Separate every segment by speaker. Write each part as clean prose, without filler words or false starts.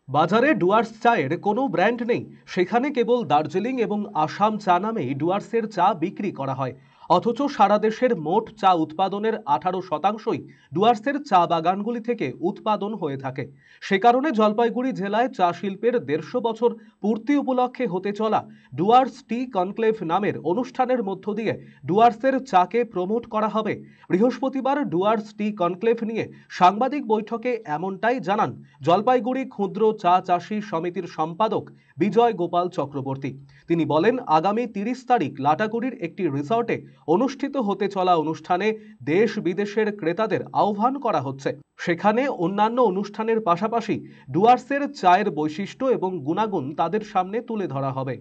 Speaker 1: বাজারে ডুয়ার্স চায়ের কোনো ব্র্যান্ড নেই, সেখানে কেবল দার্জিলিং এবং আসাম চা নামেই ডুয়ার্সের চা বিক্রি করা হয়। অথচ সারা দেশের মোট চা উৎপাদনের 18%ই ডুয়ার্সের চা বাগানগুলি থেকে উৎপাদন হয়ে থাকে। সে কারণে জলপাইগুড়ি জেলায় চা শিল্পের 150 বছর পূর্তি উপলক্ষে হতে চলা ডুয়ার্স টি কনক্লেভ নামের অনুষ্ঠানের মধ্য দিয়ে ডুয়ার্সের চাকে প্রমোট করা হবে। বৃহস্পতিবার ডুয়ার্স টি কনক্লেভ নিয়ে সাংবাদিক বৈঠকে এমনটাই জানান জলপাইগুড়ি ক্ষুদ্র চা চাষী সমিতির সম্পাদক বিজয় গোপাল চক্রবর্তী। তিনি বলেন, আগামী 30 তারিখ লাটাগুড়ির একটি রিসর্টে অনুষ্ঠিত হতে চলা অনুষ্ঠানে দেশ বিদেশের ক্রেতাদের আহ্বান করা হচ্ছে। সেখানে অন্যান্য অনুষ্ঠানের পাশাপাশি ডুয়ার্সের চায়ের বৈশিষ্ট্য এবং গুণাগুণ তাদের সামনে তুলে ধরা হবে।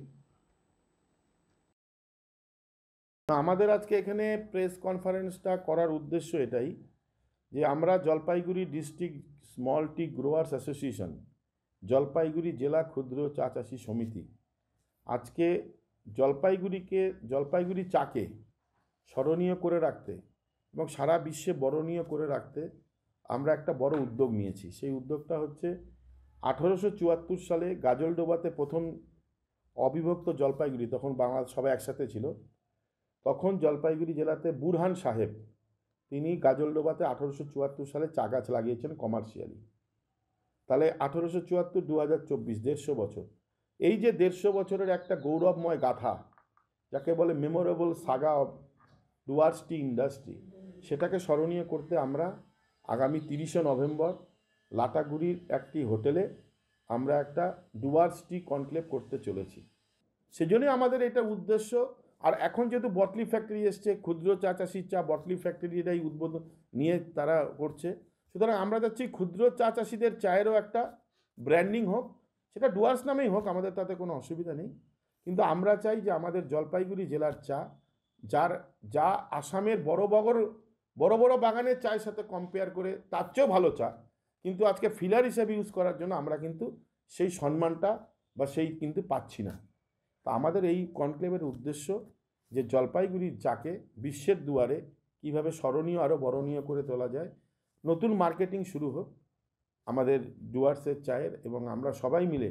Speaker 2: আমাদের আজকে এখানে প্রেস কনফারেন্সটা করার উদ্দেশ্য এটাই যে আমরা Jalpaiguri district small tea growers association, Jalpaiguri জেলা ক্ষুদ্র চা চাষী সমিতি আজকে জলপাইগুড়ি চাকে স্মরণীয় করে রাখতে এবং সারা বিশ্বে বরণীয় করে রাখতে আমরা একটা বড় উদ্যোগ নিয়েছি। সেই উদ্যোগটা হচ্ছে 1874 সালে গাজলডোবাতে প্রথম অবিভক্ত জলপাইগুড়ি, তখন বাংলাদেশ সবাই একসাথে ছিল, তখন জলপাইগুড়ি জেলাতে বুরহান সাহেব তিনি গাজলডোবাতে 1874 সালে চা গাছ লাগিয়েছেন কমার্শিয়ালি। তাহলে 1874 2024 150 বছর। এই যে 150 বছরের একটা গৌরবময় গাথা, যাকে বলে memorable Saga of Dooars T industry, সেটাকে স্মরণীয় করতে আমরা আগামী 30শে নভেম্বর লাটাগুড়ির একটি হোটেলে আমরা একটা ডুয়ার্স টি কনক্লেভ করতে চলেছি। সেজন্যই আমাদের এটা উদ্দেশ্য। আর এখন যেহেতু বটলি ফ্যাক্টরি এসছে, ক্ষুদ্র চা চাষির চা বটলি ফ্যাক্টরিটাই উদ্বোধন নিয়ে তারা করছে, সুতরাং আমরা চাচ্ছি ক্ষুদ্র চা চাষিদের চায়েরও একটা ব্র্যান্ডিং হোক, সেটা ডুয়ার্স নামেই হোক, আমাদের তাতে কোনো অসুবিধা নেই। কিন্তু আমরা চাই যে আমাদের জলপাইগুড়ি জেলার চা, যা আসামের বড় বড় বাগানের চায়ের সাথে কম্পেয়ার করে তার চেয়েও ভালো চা, কিন্তু আজকে ফিলার হিসেবে ইউজ করার জন্য আমরা কিন্তু সেই সম্মানটা বা সেই কিন্তু পাচ্ছি না। তা আমাদের এই কনক্লেভের উদ্দেশ্য যে জলপাইগুড়ির চাকে বিশ্বের দুয়ারে কীভাবে স্মরণীয় আরও বরণীয় করে তোলা যায়, নতুন মার্কেটিং শুরু হোক আমাদের ডুয়ার্সের চায়ের, এবং আমরা সবাই মিলে